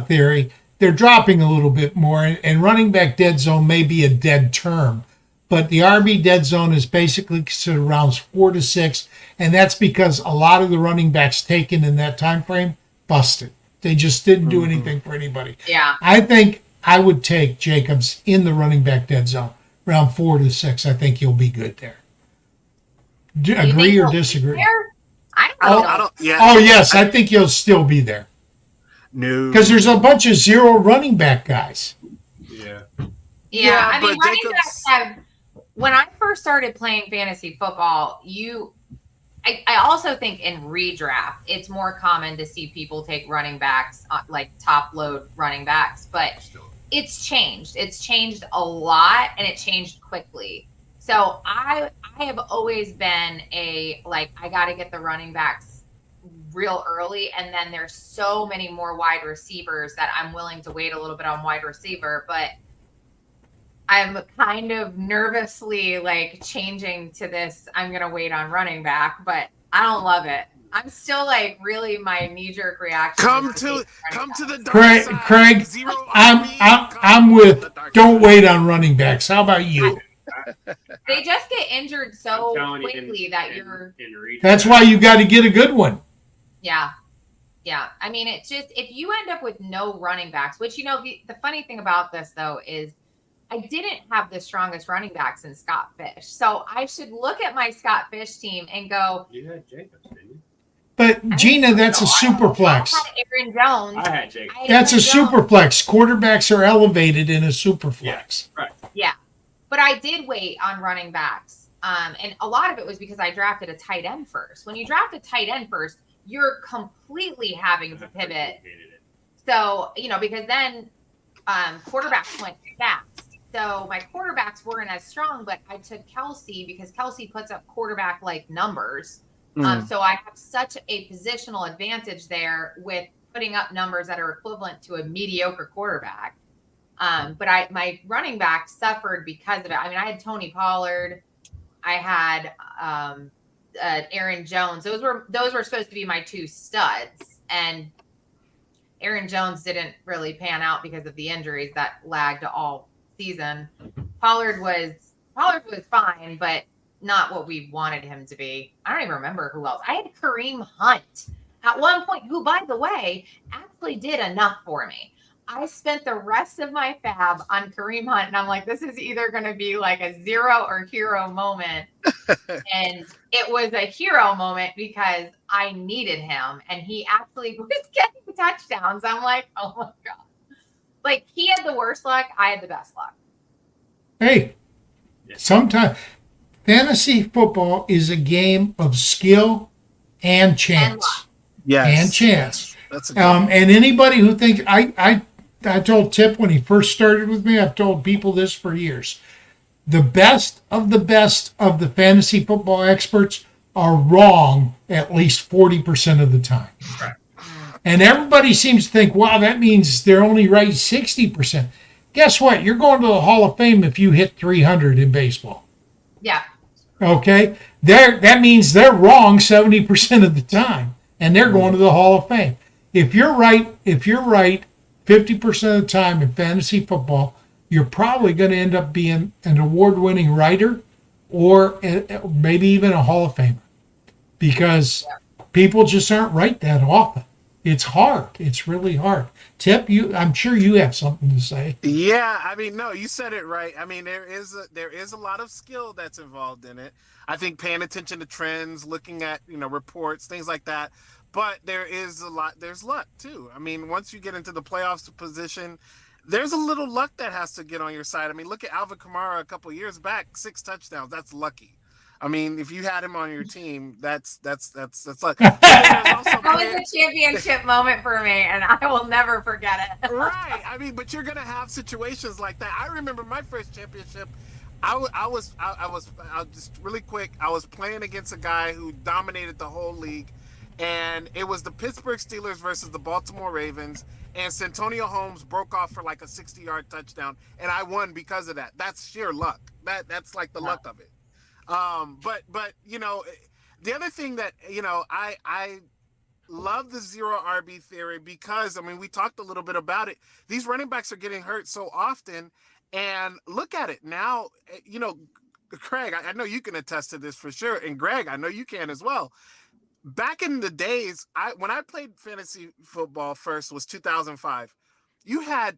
theory, they're dropping a little bit more. And running back dead zone may be a dead term. But the RB dead zone is basically considered rounds 4 to 6. And that's because a lot of the running backs taken in that time frame busted. They just didn't do anything for anybody.
Yeah.
I think I would take Jacobs in the running back dead zone, round 4 to 6. I think you'll be good there. Agree or disagree?
I don't.
Yeah.
Oh, yes, I think you'll still be there.
No.
Because there's a bunch of zero running back guys.
Yeah.
Yeah, I mean,
but
running
Jacobs-
backs have. When I first started playing fantasy football, I also think in redraft, it's more common to see people take running backs, like top load running backs, but it's changed. It's changed a lot, and it changed quickly. So I have always been I got to get the running backs real early, and then there's so many more wide receivers that I'm willing to wait a little bit on wide receiver, but I'm kind of nervously changing to this. I'm going to wait on running back, but I don't love it. I'm still really my knee-jerk reaction.
Come to the dark side.
Craig,
Zero
I'm with don't wait on running backs. How about you?
They just get injured so
I'm telling you,
quickly that you're.
That's why you got to get a good one.
Yeah. Yeah. I mean, it's just, if you end up with no running backs, which, the funny thing about this, though, is I didn't have the strongest running backs in Scott Fish. So I should look at my Scott Fish team and go.
You had Jacobs, didn't you?
But, Gina, that's a super flex.
I had Aaron Jones.
I had Jacobs.
That's a super flex. Quarterbacks are elevated in a super flex.
Right.
Yeah. But I did wait on running backs. And a lot of it was because I drafted a tight end first. When you draft a tight end first, you're completely having to pivot. So, because then quarterbacks went fast. So my quarterbacks weren't as strong, but I took Kelsey because Kelsey puts up quarterback-like numbers. So I have such a positional advantage there with putting up numbers that are equivalent to a mediocre quarterback. But my running back suffered because of it. I mean, I had Tony Pollard. I had Aaron Jones. Those were supposed to be my two studs. And Aaron Jones didn't really pan out because of the injuries that lagged all season. Pollard was fine, but not what we wanted him to be. I don't even remember who else. I had Kareem Hunt at one point, who, by the way, actually did enough for me. I spent the rest of my fab on Kareem Hunt, and I'm like, this is either going to be like a zero or hero moment. And it was a hero moment because I needed him, and he actually was getting touchdowns. I'm like, oh my God. He had the worst luck. I had the best luck.
Hey, sometimes fantasy football is a game of skill and chance. And chance.
That's a
and anybody who thinks I told Tipp when he first started with me, I've told people this for years. The best of the fantasy football experts are wrong at least 40% of the time.
Right.
And everybody seems to think, wow, that means they're only right 60%. Guess what? You're going to the Hall of Fame if you hit 300 in baseball.
Yeah.
Okay? That means they're wrong 70% of the time, and they're going to the Hall of Fame. If you're right 50% of the time in fantasy football, you're probably going to end up being an award-winning writer or maybe even a Hall of Famer because people just aren't right that often. It's hard. It's really hard. Tipp, I'm sure you have something to say.
Yeah, I mean, no, you said it right. I mean, there is a lot of skill that's involved in it. I think paying attention to trends, looking at reports, things like that. But there's luck too. I mean, once you get into the playoffs position, there's a little luck that has to get on your side. I mean, look at Alvin Kamara a couple of years back, 6 touchdowns. That's lucky. I mean, if you had him on your team, that's luck.
That was a championship moment for me, and I will never forget it.
Right. I mean, but you're gonna have situations like that. I remember my first championship. I was just really quick. I was playing against a guy who dominated the whole league. and it was the Pittsburgh Steelers versus the Baltimore Ravens, and Santonio Holmes broke off for like a 60-yard touchdown, and I won because of that. That's sheer luck. That's like the luck of it. But you know, the other thing that, you know, I love the zero RB theory because, I mean, we talked a little bit about it. These running backs are getting hurt so often, and look at it now. You know, Craig, I know you can attest to this for sure, and Greg, I know you can as well. Back in the days, when I played fantasy football first was 2005. You had,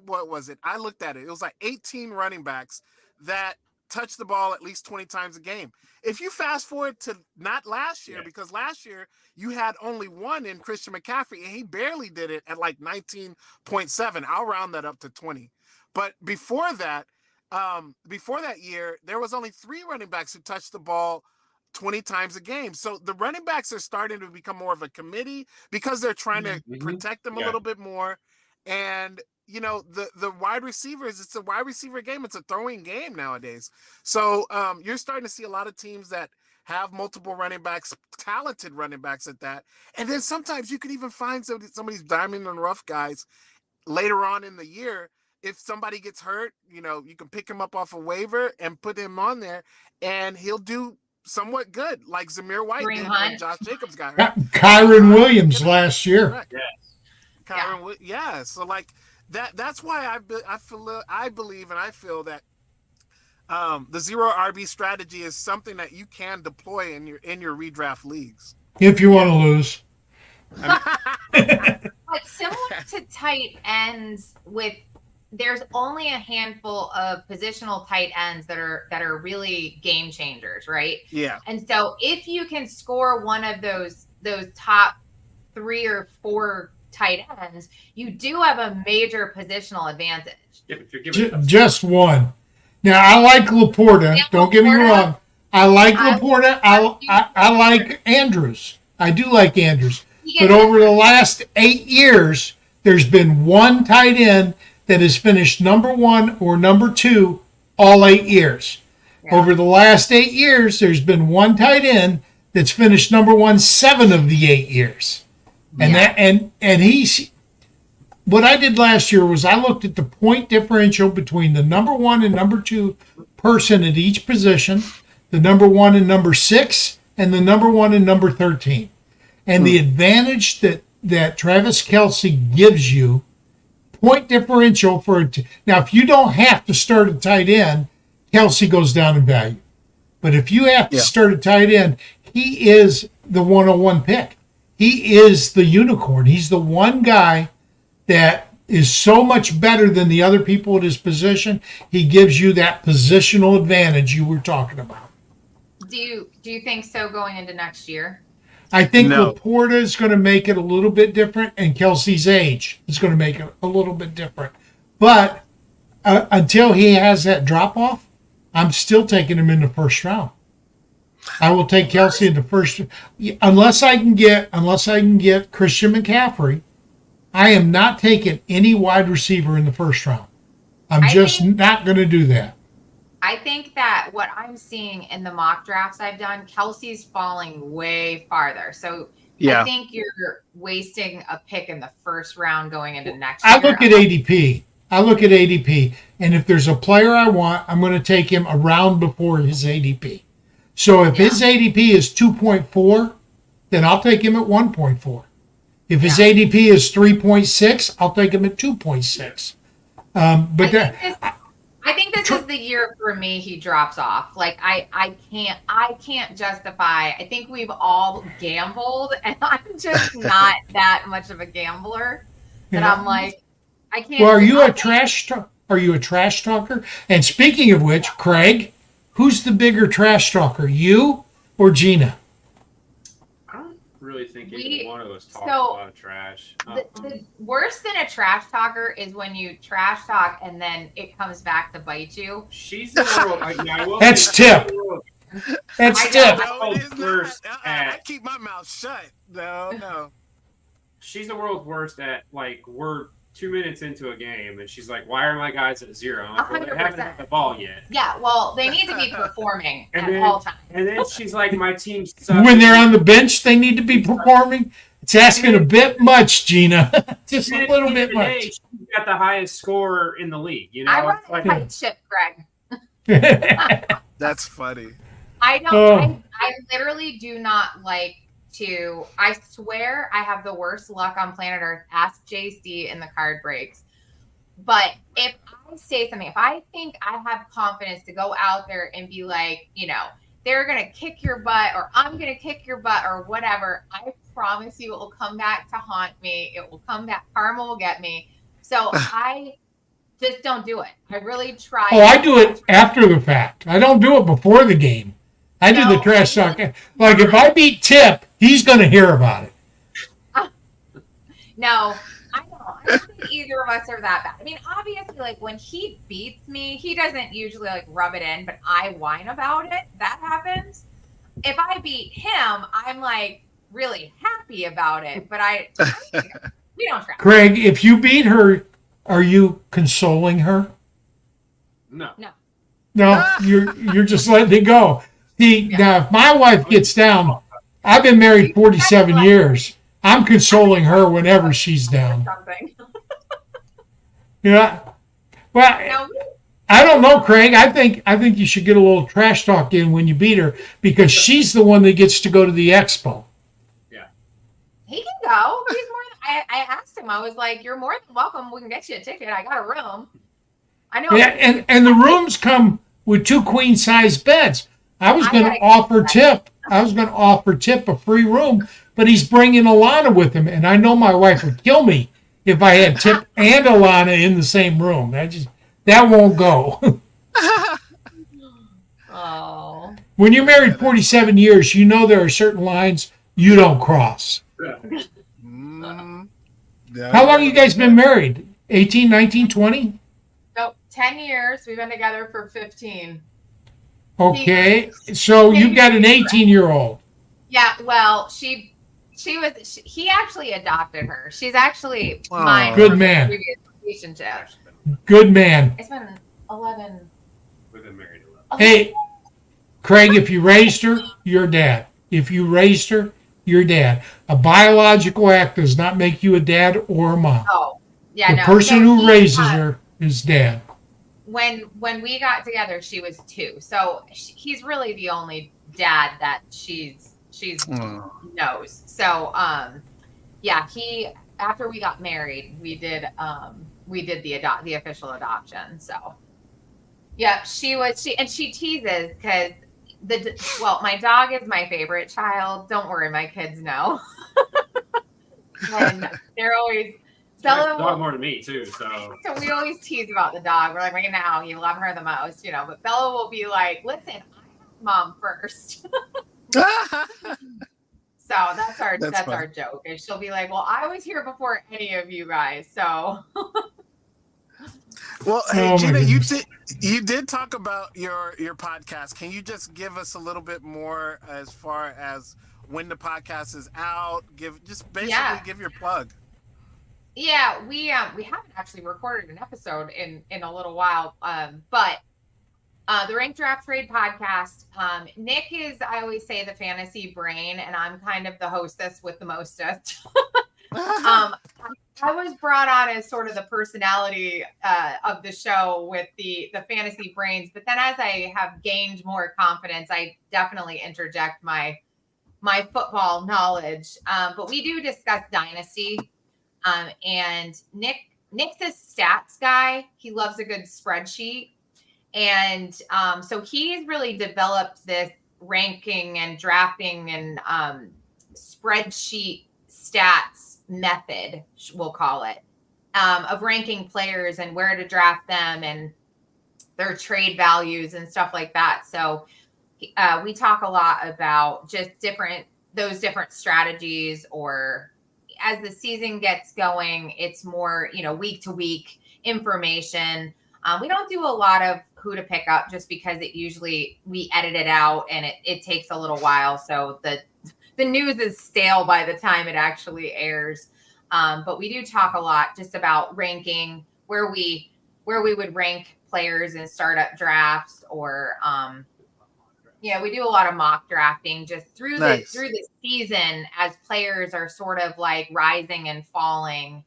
what was it? I looked at it. It was like 18 running backs that touched the ball at least 20 times a game. If you fast forward to not last year, because last year you had only one in Christian McCaffrey, and he barely did it at like 19.7. I'll round that up to 20. But before that year, there was only 3 running backs who touched the ball 20 times a game. So the running backs are starting to become more of a committee because they're trying to protect them a little bit more. And, you know, the wide receivers, it's a wide receiver game. It's a throwing game nowadays. So you're starting to see a lot of teams that have multiple running backs, talented running backs at that. And then sometimes you can even find some of these diamond and rough guys later on in the year. If somebody gets hurt, you know, you can pick him up off a waiver and put him on there, and he'll do somewhat good, like Zamir White did when Josh Jacobs got hurt.
Kyron Williams last year.
Yeah. So like that's why I believe and I feel that the zero RB strategy is something that you can deploy in your redraft leagues
if you want to lose.
But similar to tight ends, there's only a handful of positional tight ends that are really game changers, right?
Yeah.
And so if you can score one of those top 3 or 4 tight ends, you do have a major positional advantage.
Yeah, but you're giving
just one. Now I like Laporta. Don't get me wrong. I like Laporta. I like Andrews. I do like Andrews. But over the last 8 years, there's been one tight end that has finished number 1 or number 2 all 8 years. Yeah. Over the last 8 years, there's been one tight end that's finished number 1 7 of the 8 years. And and he's, what I did last year was I looked at the point differential between the number 1 and number 2 person at each position, the number 1 and number 6, and the number 1 and number 13. And the advantage that Travis Kelce gives you, point differential now, if you don't have to start a tight end, Kelce goes down in value. But if you have to start a tight end, he is the 101 pick. He is the unicorn. He's the one guy that is so much better than the other people at his position. He gives you that positional advantage you were talking about.
Do you think so going into next year?
I think Laporta is going to make it a little bit different, and Kelce's age is going to make it a little bit different. But until he has that drop-off, I'm still taking him in the first round. I will take Kelce in the first, unless I can get Christian McCaffrey. I am not taking any wide receiver in the first round. I'm not going to do that.
I think that what I'm seeing in the mock drafts I've done, Kelce's falling way farther. So I think you're wasting a pick in the first round going into next year.
I look at ADP. And if there's a player I want, I'm going to take him a round before his ADP. So if his ADP is 2.4, then I'll take him at 1.4. If his ADP is 3.6, I'll take him at 2.6.
I think this is the year for me he drops off. Like I can't justify. I think we've all gambled, and I'm just not that much of a gambler. That I'm like, I can't.
Well, are you a trash talker? And speaking of which, Craig, who's the bigger trash talker, you or Gina?
I don't really think either one of us talk a lot of trash.
The worse than a trash talker is when you trash talk and then it comes back to bite you.
She's the world.
That's Tipp. That's Tipp.
I keep my mouth shut. No.
She's the world's worst at, like, we're 2 minutes into a game, and she's like, "Why are my guys at 0?" I'm like, "Well, they haven't
100%.
had the ball yet."
Yeah, well, they need to be performing
And
at
then-
all times.
And then she's like, "My team sucks."
When they're on the bench, they need to be performing. It's asking a bit much, Gina. Just a little bit much.
She's got the highest score in the league. You know,
I run
It's
a
like,
tight ship, Greg.
That's funny.
I don't.
Oh.
I literally do not like to. I swear I have the worst luck on planet Earth. Ask JC in the card breaks. But if I say something, if I think I have confidence to go out there and be like, they're gonna kick your butt, or I'm gonna kick your butt, or whatever, I promise you, it will come back to haunt me. It will come back. Karma will get me. So I just don't do it. I really try.
Oh, I do it after the fact. I don't do it before the game. I do the trash talk. Like if I beat Tipp, he's going to hear about it.
No, I don't. I don't think either of us are that bad. I mean, obviously, like when he beats me, he doesn't usually like rub it in, but I whine about it. That happens. If I beat him, I'm like really happy about it, but we don't try.
Craig, if you beat her, are you consoling her?
no.
No, you're just letting it go. Now, if my wife gets down, I've been married 47 years. I'm consoling her whenever she's down. Yeah. Well, I don't know, Craig. I think you should get a little trash talk in when you beat her because she's the one that gets to go to the expo.
Yeah.
He can go. He's more than, I asked him. I was like, "You're more than welcome. We can get you a ticket. I got a room." I know.
Yeah, and the rooms come with 2 queen-size beds. I was going to offer Tipp a free room, but he's bringing Alana with him, and I know my wife would kill me if I had Tipp and Alana in the same room. That won't go.
Oh.
When you're married 47 years, you know there are certain lines you don't cross. How long you guys been married? 18, 19, 20?
Nope, 10 years. We've been together for 15.
Okay, so you've got an 18-year-old.
Yeah, well, he actually adopted her. She's actually mine.
Good
from
man.
the previous relationship.
Good man.
It's been 11.
We've been married 11.
Hey, Craig, if you raised her, you're dad. If you raised her, you're dad. A biological act does not make you a dad or a mom.
Oh, yeah,
The
no.
person
So
who raises her is dad.
When we got together, she was 2. So he's really the only dad that she's knows. So yeah, after we got married, we did the official adoption. So yeah, she teases because my dog is my favorite child. Don't worry, my kids know. And they're always
Bella dog more than me too, so
we always tease about the dog. We're like, right now you love her the most, but Bella will be like, listen, I have mom first. So that's our joke. And she'll be like, well, I was here before any of you guys. So
well, hey, Gina, you did talk about your podcast. Can you just give us a little bit more as far as when the podcast is out? Give your plug.
Yeah, we haven't actually recorded an episode in a little while, but the Rank Draft Trade podcast. Nick is, I always say, the fantasy brain, and I'm kind of the hostess with the mostest. I was brought on as sort of the personality of the show with the fantasy brains, but then as I have gained more confidence, I definitely interject my football knowledge. But we do discuss Dynasty. And Nick's a stats guy. He loves a good spreadsheet. And so he's really developed this ranking and drafting and spreadsheet stats method, we'll call it, of ranking players and where to draft them and their trade values and stuff like that. So we talk a lot about just those different strategies, or as the season gets going, it's more, week to week information. We don't do a lot of who to pick up just because we edit it out and it takes a little while. So the news is stale by the time it actually airs. But we do talk a lot just about ranking where we would rank players in startup drafts, or we do a lot of mock drafting just through the season as players are sort of like rising and falling.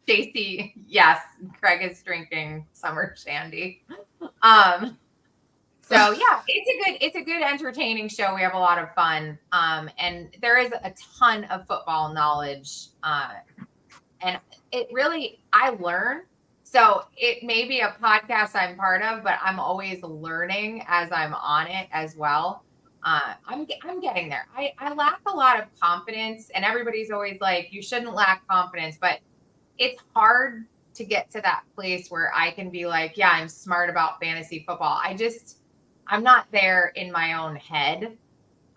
JC, yes, Craig is drinking summer shandy. So yeah, it's a good entertaining show. We have a lot of fun. And there is a ton of football knowledge. And it really, I learn. So it may be a podcast I'm part of, but I'm always learning as I'm on it as well. I'm getting there. I lack a lot of confidence, and everybody's always like, you shouldn't lack confidence, but it's hard to get to that place where I can be like, yeah, I'm smart about fantasy football. I'm not there in my own head.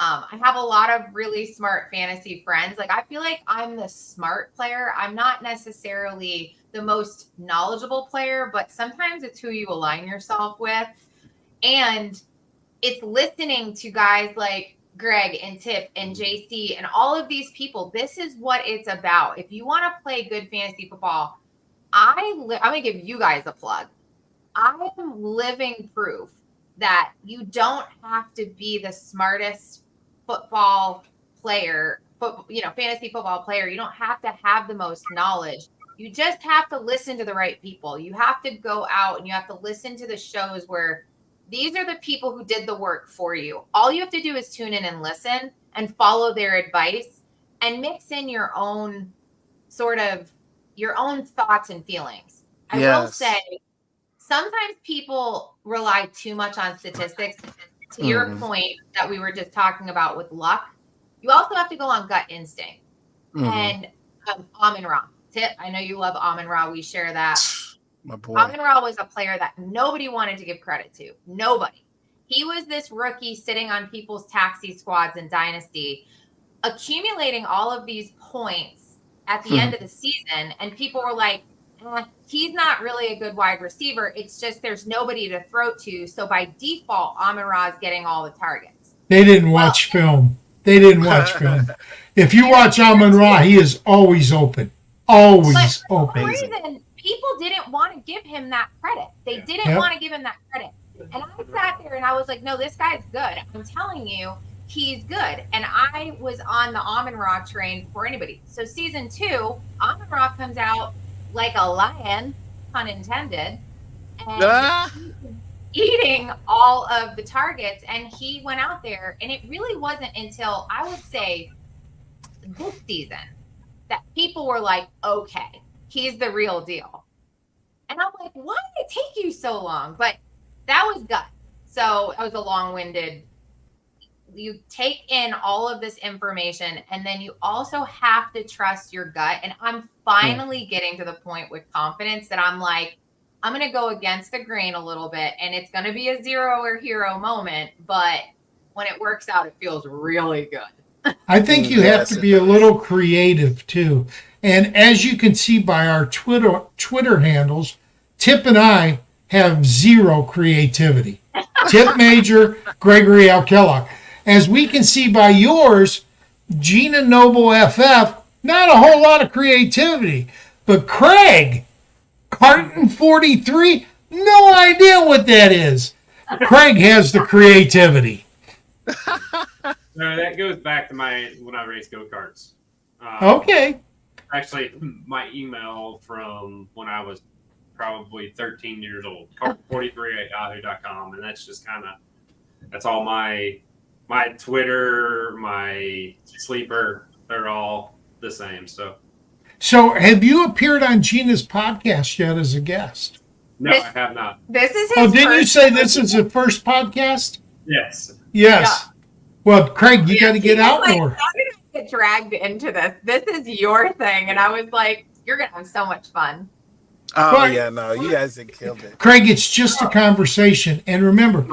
I have a lot of really smart fantasy friends. Like, I feel like I'm the smart player. I'm not necessarily the most knowledgeable player, but sometimes it's who you align yourself with. And it's listening to guys like Greg and Tipp and JC and all of these people. This is what it's about. If you want to play good fantasy football, I'm going to give you guys a plug. I am living proof that you don't have to be the smartest football player, fantasy football player. You don't have to have the most knowledge. You just have to listen to the right people. You have to go out and you have to listen to the shows where these are the people who did the work for you. All you have to do is tune in and listen and follow their advice and mix in your own thoughts and feelings. I will say, sometimes people rely too much on statistics. To your point that we were just talking about with luck, you also have to go on gut instinct. And Amon-Ra, Tipp, I know you love Amon-Ra. We share that.
My boy.
Amon-Ra was a player that nobody wanted to give credit to. Nobody. He was this rookie sitting on people's taxi squads in Dynasty, accumulating all of these points at the end of the season. And people were like, he's not really a good wide receiver. It's just there's nobody to throw to. So by default, Amon-Ra is getting all the targets.
They didn't watch film. If you watch Amon-Ra, he is always open. Always open.
For some reason, people didn't want to give him that credit. They didn't want to give him that credit. And I sat there and I was like, no, this guy's good. I'm telling you, he's good. And I was on the Amon-Ra train for anybody. So season 2, Amon-Ra comes out like a lion, pun intended, and eating all of the targets. And he went out there, and it really wasn't until, I would say, this season that people were like, okay, he's the real deal. And I'm like, why did it take you so long? But that was gut. So it was a long-winded. You take in all of this information, and then you also have to trust your gut. And I'm finally getting to the point with confidence that I'm like, I'm going to go against the grain a little bit, and it's going to be a zero or hero moment. But when it works out, it feels really good.
I think you have to be a little creative too. And as you can see by our Twitter handles, Tipp and I have zero creativity. Tipp Major, Gregory L. Kellogg. As we can see by yours, Gina Noble FF, not a whole lot of creativity. But Craig, Carton 43, no idea what that is. Craig has the creativity.
No, that goes back to when I raced go-karts.
Okay.
Actually, my email from when I was probably 13 years old, carton43@yahoo.com, and that's just that's all my Twitter, my sleeper, they're all the same. So
have you appeared on Gina's podcast yet as a guest?
No, I have not.
This is his
Oh, didn't you say this is the first podcast?
Yes.
Yes.
Yeah.
Well, Craig, you got to get out more.
How did I get dragged into this? This is your thing. And I was like, you're going to have so much fun.
Oh, yeah, no, you guys have killed it.
Craig, it's just a conversation. And remember,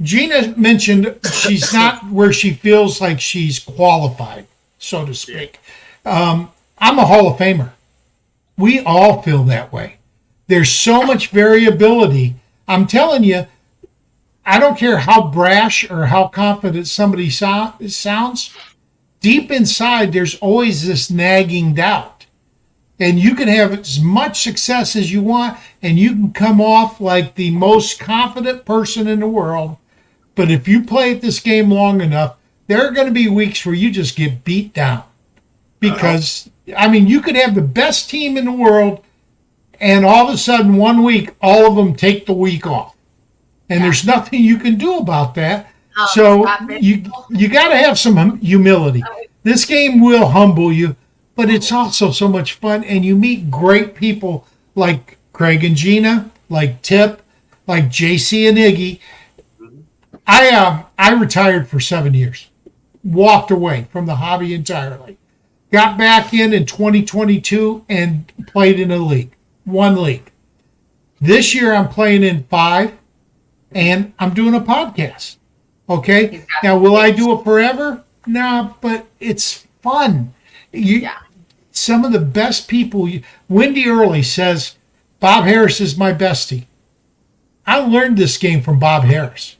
Gina mentioned she's not where she feels like she's qualified, so to speak. I'm a Hall of Famer. We all feel that way. There's so much variability. I'm telling you, I don't care how brash or how confident somebody sounds. deep inside, there's always this nagging doubt. And you can have as much success as you want, and you can come off like the most confident person in the world. But if you play at this game long enough, there are going to be weeks where you just get beat down. Because, I mean, you could have the best team in the world, and all of a sudden, 1 week, all of them take the week off. And there's nothing you can do about that. So you got to have some humility. This game will humble you, but it's also so much fun. And you meet great people like Craig and Gina, like Tipp, like JC and Iggy. I retired for 7 years, walked away from the hobby entirely, got back in 2022 and played in a league, one league. This year I'm playing in 5, and I'm doing a podcast. Okay. Now, will I do it forever? No, but it's fun. Some of the best people. Wendy Early says Bob Harris is my bestie. I learned this game from Bob Harris.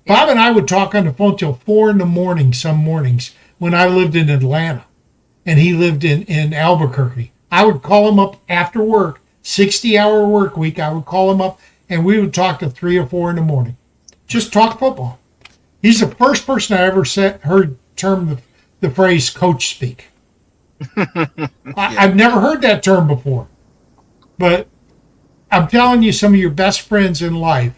Bob and I would talk on the phone till 4 a.m. some mornings when I lived in Atlanta and he lived in Albuquerque. I would call him up after work, 60-hour work week. I would call him up and we would talk to 3 or 4 a.m. Just talk football. He's the first person I ever heard term the phrase coach speak. I've never heard that term before. But I'm telling you, some of your best friends in life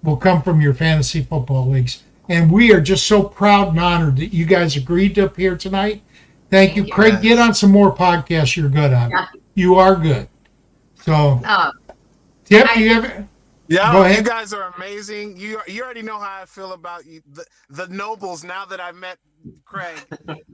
will come from your fantasy football leagues. And we are just so proud and honored that you guys agreed to appear tonight. Thank you. Craig, get on some more podcasts you're good on. Yeah. You are good. So, Tipp, do you have...
Yeah, you guys are amazing. You already know how I feel about you, the Nobles. Now that I've met Craig,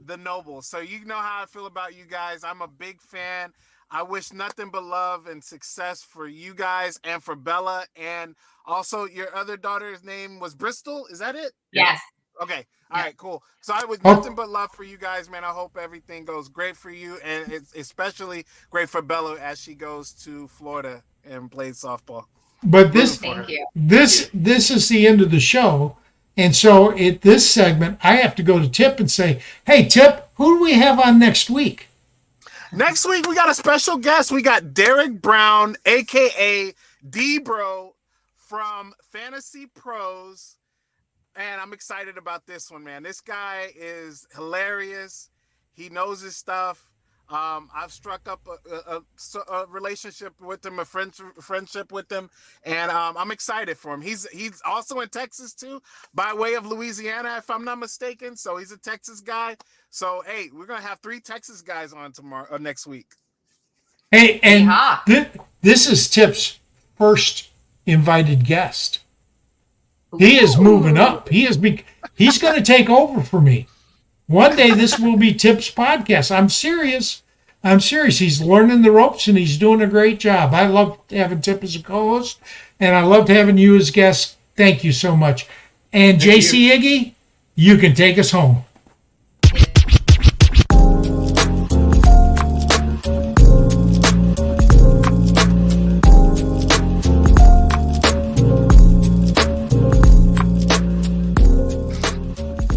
the Nobles, so you know how I feel about you guys. I'm a big fan. I wish nothing but love and success for you guys and for Bella, and also your other daughter's name was Bristol. Is that it?
Yes.
Okay. All right. Cool. So I would nothing but love for you guys, man. I hope everything goes great for you, and it's especially great for Bella as she goes to Florida and plays softball.
But this is the end of the show. And so at this segment, I have to go to Tipp and say, hey, Tipp, who do we have on next week?
Next week, we got a special guest. We got Derek Brown, a.k.a. D-Bro from Fantasy Pros. And I'm excited about this one, man. This guy is hilarious. He knows his stuff. I've struck up a relationship with him, a friendship with him, and I'm excited for him. He's also in Texas too, by way of Louisiana, if I'm not mistaken. So he's a Texas guy. So hey, we're gonna have 3 Texas guys on next week.
Hey, and this is Tipp's first invited guest. He is moving up. He's going to take over for me. One day this will be Tipp's podcast. I'm serious. He's learning the ropes and he's doing a great job. I love having Tipp as a co-host, and I loved having you as guest. Thank you so much. And JC Iggy, you can take us home.